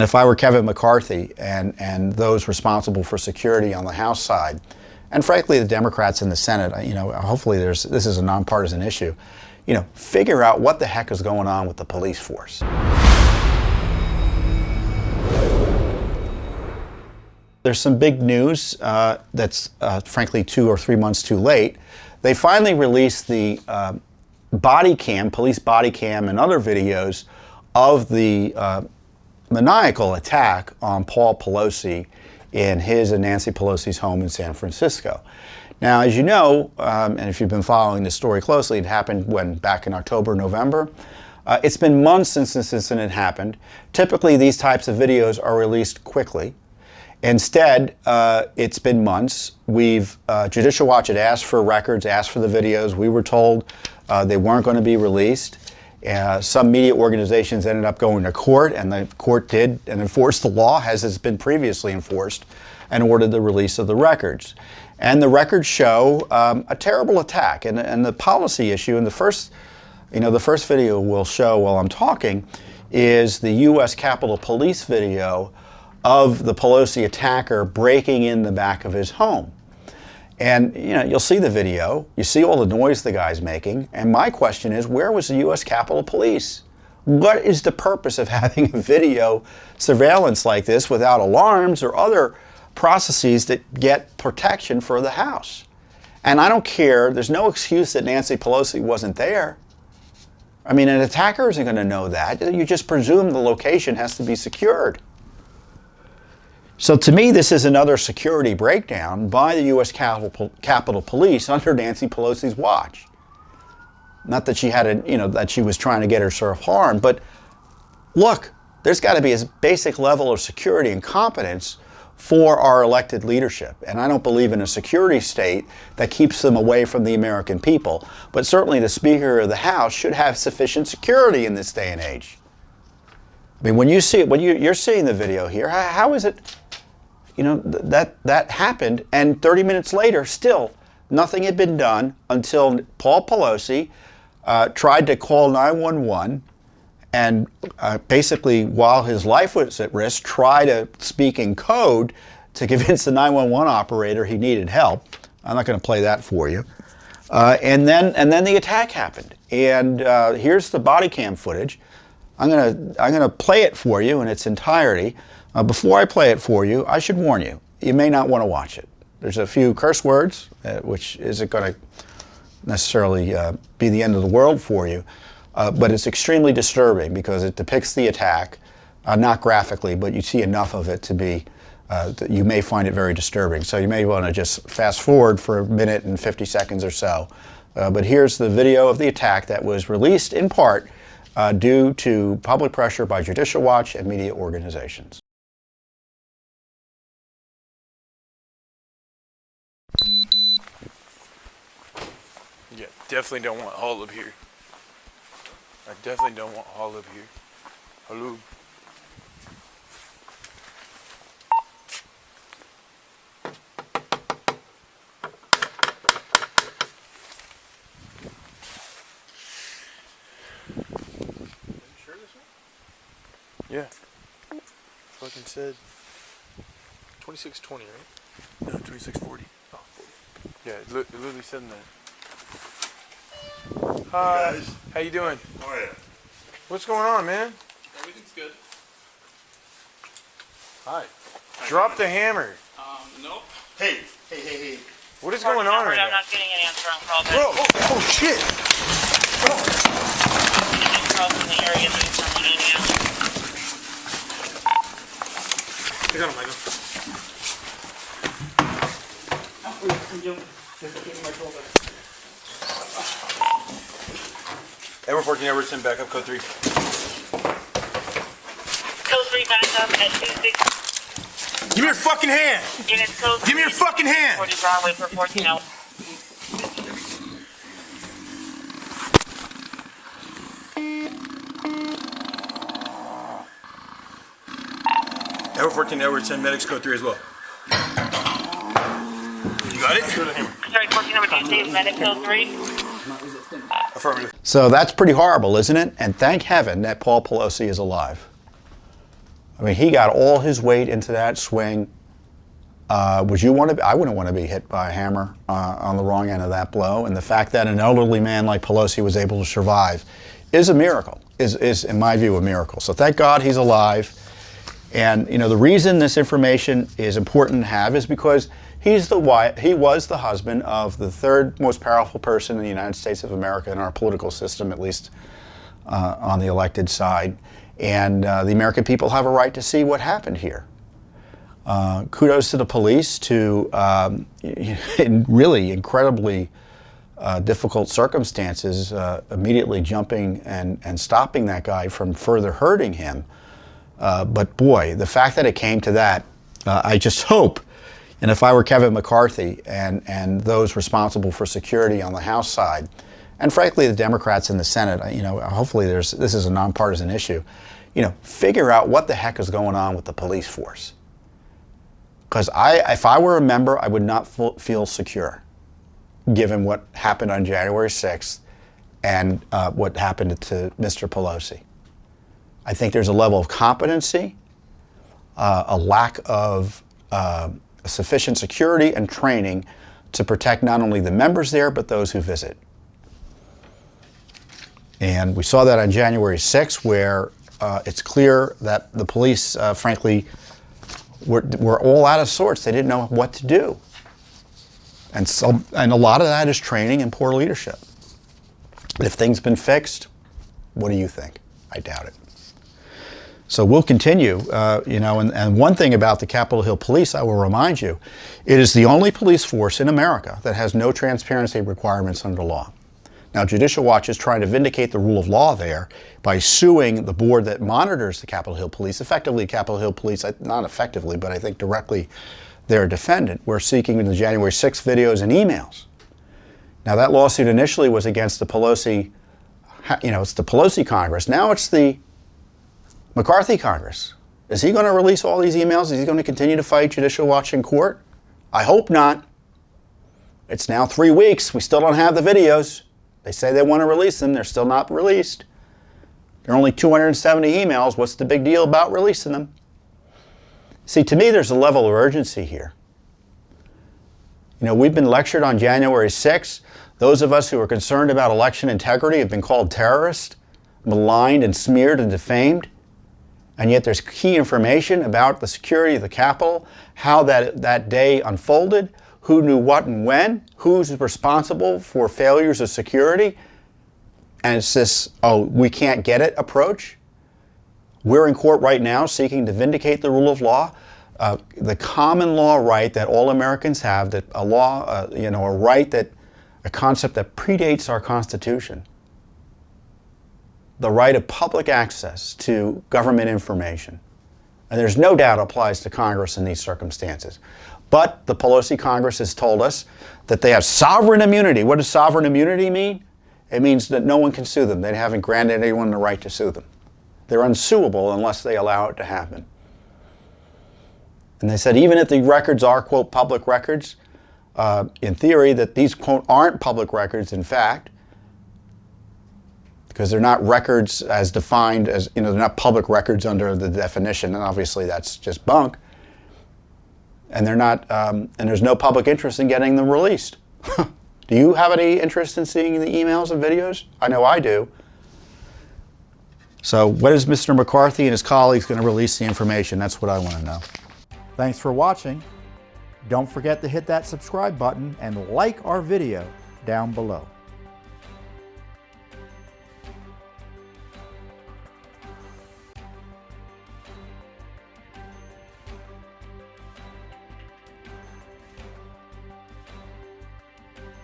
If I were Kevin McCarthy and those responsible for security on the House side, and frankly the Democrats in the Senate, hopefully this is a nonpartisan issue, figure out what the heck is going on with the police force. There's some big news that's frankly 2 or 3 months too late. They finally released the body cam, police body cam, and other videos of the maniacal attack on Paul Pelosi in his and Nancy Pelosi's home in San Francisco. Now, as you know, and if you've been following this story closely, it happened back in October, November. It's been months since this incident happened. Typically, these types of videos are released quickly. Instead, it's been months. Judicial Watch had asked for records, asked for the videos. We were told they weren't going to be released. Some media organizations ended up going to court, and the court did and enforced the law, as has been previously enforced, and ordered the release of the records. And the records show a terrible attack. And the policy issue, and the first video we'll show while I'm talking, is the U.S. Capitol Police video of the Pelosi attacker breaking in the back of his home. And you'll see the video, you see all the noise the guy's making, and my question is, where was the U.S. Capitol Police? What is the purpose of having a video surveillance like this without alarms or other processes that get protection for the House? And I don't care, there's no excuse that Nancy Pelosi wasn't there. I mean, an attacker isn't going to know that. You just presume the location has to be secured. So to me, this is another security breakdown by the U.S. Capitol Police under Nancy Pelosi's watch. Not that she had that she was trying to get herself harmed, but look, there's got to be a basic level of security and competence for our elected leadership. And I don't believe in a security state that keeps them away from the American people. But certainly the Speaker of the House should have sufficient security in this day and age. I mean, when you're seeing the video here, how is it? That happened, and 30 minutes later, still, nothing had been done until Paul Pelosi tried to call 911 and basically, while his life was at risk, try to speak in code to convince the 911 operator he needed help. I'm not going to play that for you. And then the attack happened. And here's the body cam footage. I'm gonna play it for you in its entirety. Before I play it for you, I should warn you, you may not want to watch it. There's a few curse words, which isn't going to necessarily be the end of the world for you, but it's extremely disturbing because it depicts the attack, not graphically, but you see enough of it to be, that you may find it very disturbing. So you may want to just fast forward for 1 minute and 50 seconds or so. But here's the video of the attack that was released in part due to public pressure by Judicial Watch and media organizations. Yeah, definitely don't want Hall up here. I definitely don't want Hall up here. Hello. Yeah. Fucking said 2620, right? No, 2640. Oh, 40. Yeah, it literally said that. Hi. Hey guys. How you doing? How are you? What's going on, man? Everything's good. Hi. Drop the hammer. Nope. Hey. What is going on right now? I'm not getting an answer on call back. Bro, oh shit. From the area that you're coming in at. I got him, Michael. Edward 14, Edward, send back up, code 3. Code 3 back up at 26. Give me your fucking hand! Units code 3. Give me your fucking hand! 40 Broadway for 14 hours. Edward 14, Edward, send medics, code 3 as well. You got it? Sorry, 14 number 2 is medic code 3. Affirmative. So that's pretty horrible, isn't it? And thank heaven that Paul Pelosi is alive. I mean, he got all his weight into that swing. Would you want to? I wouldn't want to be hit by a hammer on the wrong end of that blow. And the fact that an elderly man like Pelosi was able to survive is a miracle. Is in my view a miracle. So thank God he's alive. And you know the reason this information is important to have is because he was the husband of the third most powerful person in the United States of America in our political system, at least on the elected side. And the American people have a right to see what happened here. Kudos to the police to, in really incredibly difficult circumstances, immediately jumping and stopping that guy from further hurting him. But boy, the fact that it came to that, I just hope, and if I were Kevin McCarthy and those responsible for security on the House side, and frankly the Democrats in the Senate, you know, hopefully this is a nonpartisan issue, you know, figure out what the heck is going on with the police force. Because if I were a member, I would not feel secure, given what happened on January 6th and what happened to Mr. Pelosi. I think there's a level of competency, a lack of sufficient security and training to protect not only the members there, but those who visit. And we saw that on January 6th, where it's clear that the police, frankly, were all out of sorts. They didn't know what to do. And a lot of that is training and poor leadership. If things been fixed, what do you think? I doubt it. So we'll continue, you know, and one thing about the Capitol Hill Police, I will remind you, it is the only police force in America that has no transparency requirements under law. Now, Judicial Watch is trying to vindicate the rule of law there by suing the board that monitors the Capitol Hill Police. Effectively, Capitol Hill Police, not effectively, but I think directly their defendant. We're seeking the January 6th videos and emails. Now, that lawsuit initially was against the Pelosi, you know, it's the Pelosi Congress. Now it's the McCarthy Congress. Is he going to release all these emails? Is he going to continue to fight Judicial Watch in court? I hope not. It's now 3 weeks. We still don't have the videos. They say they want to release them. They're still not released. There are only 270 emails. What's the big deal about releasing them? See, to me, there's a level of urgency here. You know, we've been lectured on January 6th. Those of us who are concerned about election integrity have been called terrorists, maligned and smeared and defamed. And yet there's key information about the security of the Capitol, how that day unfolded, who knew what and when, who's responsible for failures of security. And it's this, oh, we can't get it approach. We're in court right now seeking to vindicate the rule of law, the common law right that all Americans have, that a law, you know, a concept that predates our Constitution. The right of public access to government information. And there's no doubt applies to Congress in these circumstances. But the Pelosi Congress has told us that they have sovereign immunity. What does sovereign immunity mean? It means that no one can sue them. They haven't granted anyone the right to sue them. They're unsuable unless they allow it to happen. And they said even if the records are, quote, public records, in theory that these, quote, aren't public records in fact, because they're not records as defined as, you know, they're not public records under the definition, and obviously that's just bunk. And they're not, and there's no public interest in getting them released. Do you have any interest in seeing the emails and videos? I know I do. So when is Mr. McCarthy and his colleagues going to release the information? That's what I want to know. Thanks for watching. Don't forget to hit that subscribe button and like our video down below.